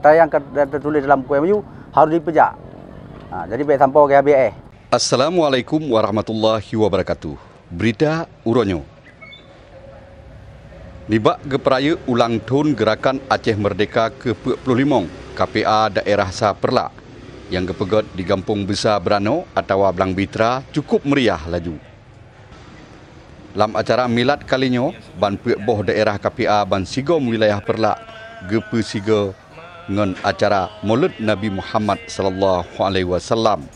Betul yang tertulis dalam buku MOU harus dipejak. Jadi baik sampai ke ABS. Assalamualaikum warahmatullahi wabarakatuh. Berita Uronyo. Nibak geperaya ulang tahun Gerakan Aceh Merdeka ke-45 KPA daerah Saperlak yang gepegot di Kampung Besar Berano atau Blang Bitra cukup meriah laju. Dalam acara milad kalinya, ban boh daerah KPA ban Sigom wilayah Perlak gepe siga ngan acara Maulid Nabi Muhammad sallallahu alaihi wasallam.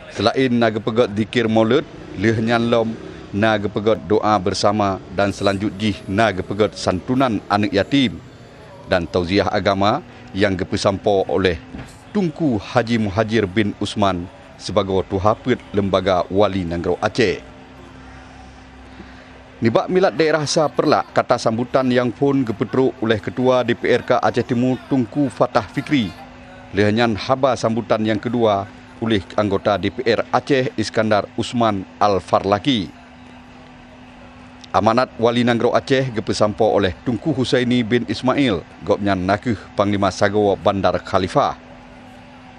Selain naga pegot zikir Maulid, lehnya lom naga pegot doa bersama dan selanjutnya naga pegot santunan anak yatim dan tauziah agama yang gepesampo oleh Tunku Haji Muhajir bin Usman sebagai Tuhapit Lembaga Wali Nanggro Aceh. Nibak milad daerah Saperlak kata sambutan yang pun gepetruk oleh Ketua DPRK Aceh Timur Tunku Fatah Fikri. Lehanyan haba sambutan yang kedua oleh anggota DPR Aceh Iskandar Usman Al-Farlaki. Amanat Wali Nanggro Aceh gepesampo oleh Tunku Husaini bin Ismail gopnyan nakuh Panglima Sagawa Bandar Khalifah.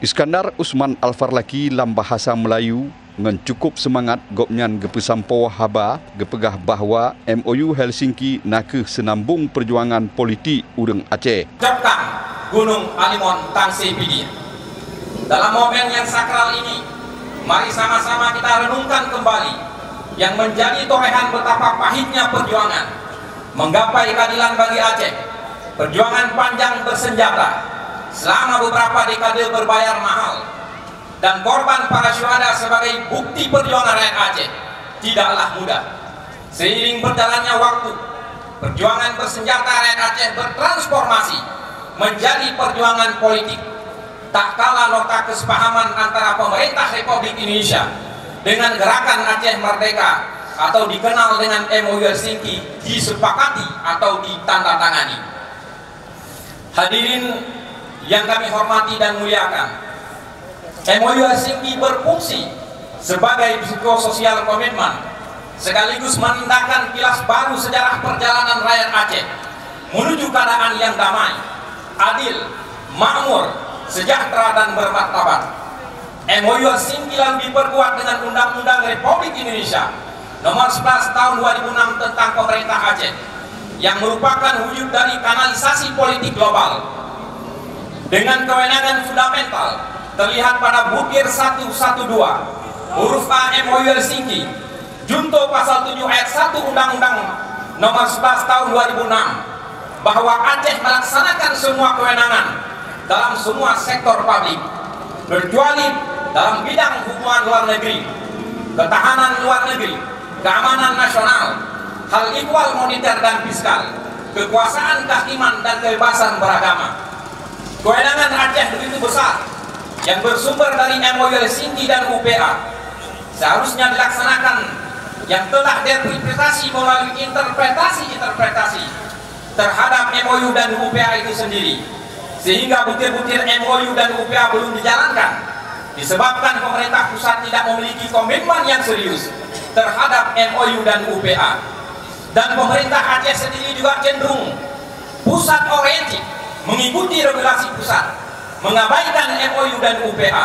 Iskandar Usman Al-Farlaki dalam bahasa Melayu ngan cukup semangat gopnyan gepesampo haba gepegah bahawa MOU Helsinki nakuh senambung perjuangan politik urang Aceh. Ucapkan Gunung Alimon Tan Sepidi. Dalam momen yang sakral ini, mari sama-sama kita renungkan kembali yang menjadi torehan betapa pahitnya perjuangan menggapai keadilan bagi Aceh. Perjuangan panjang bersenjata selama beberapa dekade berbayar mahal dan korban para syuhada sebagai bukti perjuangan rakyat Aceh tidaklah mudah. Seiring berjalannya waktu, perjuangan bersenjata rakyat Aceh bertransformasi menjadi perjuangan politik. Tak kalah nota kesepahaman antara pemerintah Republik Indonesia dengan Gerakan Aceh Merdeka atau dikenal dengan MOU Helsinki disepakati atau ditandatangani. Hadirin yang kami hormati dan muliakan, MOU Helsinki berfungsi sebagai psikososial komitmen sekaligus menindakkan kilas baru sejarah perjalanan rakyat Aceh menuju keadaan yang damai, adil, makmur, sejahtera dan bermartabat. MOU Helsinki lalu diperkuat dengan Undang-Undang Republik Indonesia Nomor 11 Tahun 2006 tentang Pemerintah Aceh yang merupakan wujud dari kanalisasi politik global. Dengan kewenangan fundamental terlihat pada butir 112 huruf A MOU Helsinki junto pasal 7 ayat 1 Undang-Undang Nomor 11 Tahun 2006 bahwa Aceh melaksanakan semua kewenangan dalam semua sektor publik, kecuali dalam bidang hubungan luar negeri, ketahanan luar negeri, keamanan nasional, hal ihwal moneter dan fiskal, kekuasaan kehakiman dan kebebasan beragama. Kewenangan Aceh begitu besar yang bersumber dari MOU Helsinki dan UPA seharusnya dilaksanakan yang telah diinterpretasi melalui interpretasi terhadap MOU dan UPA itu sendiri, sehingga butir-butir MOU dan UPA belum dijalankan disebabkan pemerintah pusat tidak memiliki komitmen yang serius terhadap MOU dan UPA, dan pemerintah Aceh sendiri juga cenderung pusat oriented, mengikuti regulasi pusat, mengabaikan MOU dan UPA.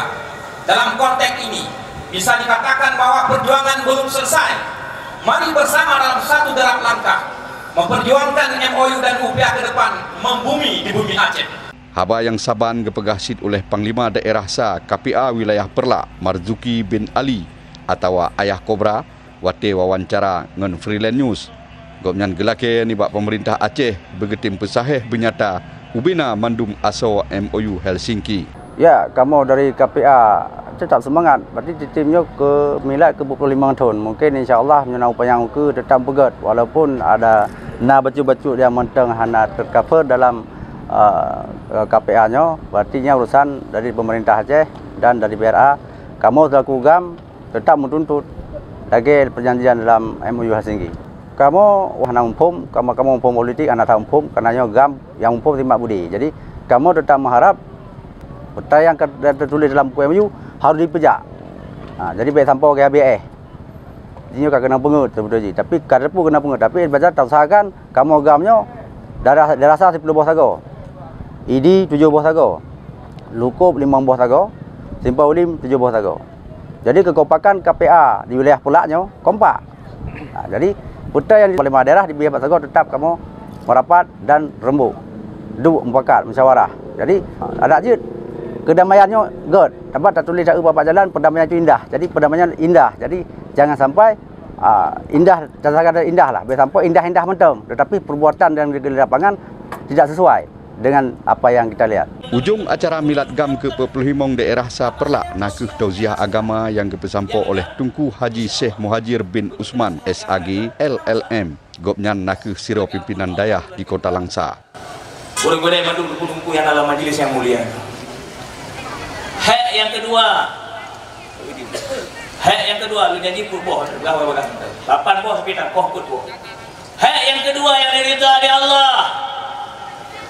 Dalam konteks ini bisa dikatakan bahwa perjuangan belum selesai. Mari bersama dalam satu derap langkah memperjuangkan MOU dan UPA ke depan membumi di bumi Aceh. Haba yang saban gepegah sid oleh Panglima Daerah Sa KPA wilayah Perlak Marzuki bin Ali atau Ayah Kobra wate wawancara ngan Freelance News. Gopnyan gelake nibak pemerintah Aceh begetim pesahih benyata ubina mandum aso MOU Helsinki. Ya, kamu dari KPA tetap semangat. Berarti timnya ke milad ke 45 tahun. Mungkin insya-Allah menyenang upayang ke tetap pegat walaupun ada baju-baju yang menteng hana tercover dalam KPA-nya, berartinya urusan dari pemerintah Aceh dan dari BRA. Kamu selaku GAM tetap menuntut lagi perjanjian dalam MOU Helsinki. Kamu wahana umpum, kamu umpum politik, anak tahu umpum, karenanya GAM yang umpum timbak budi. Jadi kamu tetap mengharap betul yang tertulis dalam buku MOU harus dipejak. Jadi baik sampai ke ABS. Ini kena pengut betul-betul. Tapi kada pun kena pengut. Tapi baca tak usahakan kamu GAM-nya darah sah 10 buah sago. ID 7 buah sago, Lukup 5 buah sago, Simpang Ulim 7 buah sago. Jadi kekompakan KPA di wilayah Pulaknya kompak. Jadi putera yang di lima daerah di wilayah sago tetap kamu merapat dan rembuk, duduk mufakat musyawarah. Jadi ada je kedamaiannya good. Tempat tak tulis kat bapak jalan perdamaian itu indah. Jadi perdamaian indah. Jadi jangan sampai indah, jangan kata indah lah. Biar sampai indah-indah mentang, tetapi perbuatan yang di lapangan tidak sesuai dengan apa yang kita lihat. Ujung acara Milad Gam ke-25 daerah Saperlak nakuh tauziah agama yang dipesampo oleh Tunku Haji Syekh Muhajir bin Usman SAG LLM gopnyan nakuh siro pimpinan dayah di Kota Langsa. Boleh-boleh mandu tungku yang dalam majlis yang mulia. Hak yang kedua, lu janji put boh, belah. 8 boh sepindah, koh put boh. Hak yang kedua yang diridha di Allah,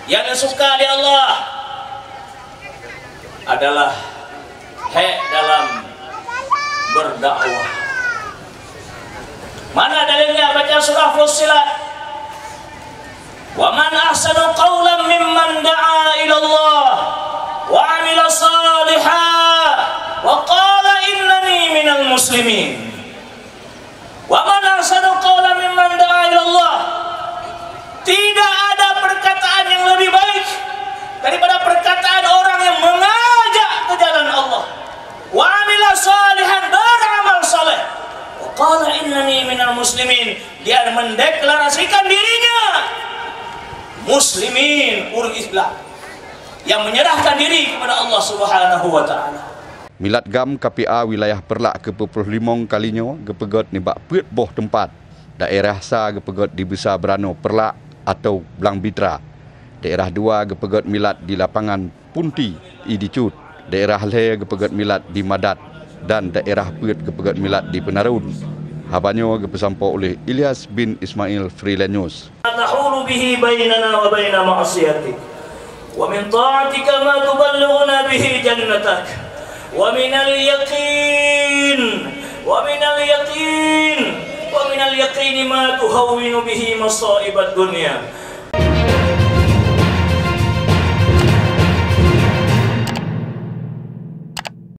yang disuka di Allah adalah hak dalam berdakwah. Mana dalilnya? Baca surah Fussilat. Wa man ahsanu qawlan mimman da'a ila Allah wa 'amila salihan wa qala innani minal muslimin. Wa man ahsanu qawlan mimman da'a ila Allah. Tidak ada perkataan yang lebih baik daripada perkataan orang yang mengajak ke jalan Allah. Wa 'amila salihan, beramal saleh. Wa qala innani minal muslimin. Dia mendeklarasikan dirinya muslimin, urus Islam, yang menyerahkan diri kepada Allah Subhanahu wa taala. Milad Gam KPA wilayah Perlak ke-25 kalinya gepegot nibak puit boh tempat. Daerah sa gepegot di Besar Berano Perlak atau Blang Bitra. Daerah 2 gepegot milad di lapangan Punti Idicut. Daerah Le gepegot milad di Madat dan daerah puit gepegot milad di Penarun. Habanyo gepesampo oleh Ilyas bin Ismail Freelance News. Nahulu bihi bainana wa baina ma'asiyatik wa min ta'atika ma tuballighuna bihi jannatak wa min al-yaqin ma tuhawwinu bihi masa'ib ad-dunya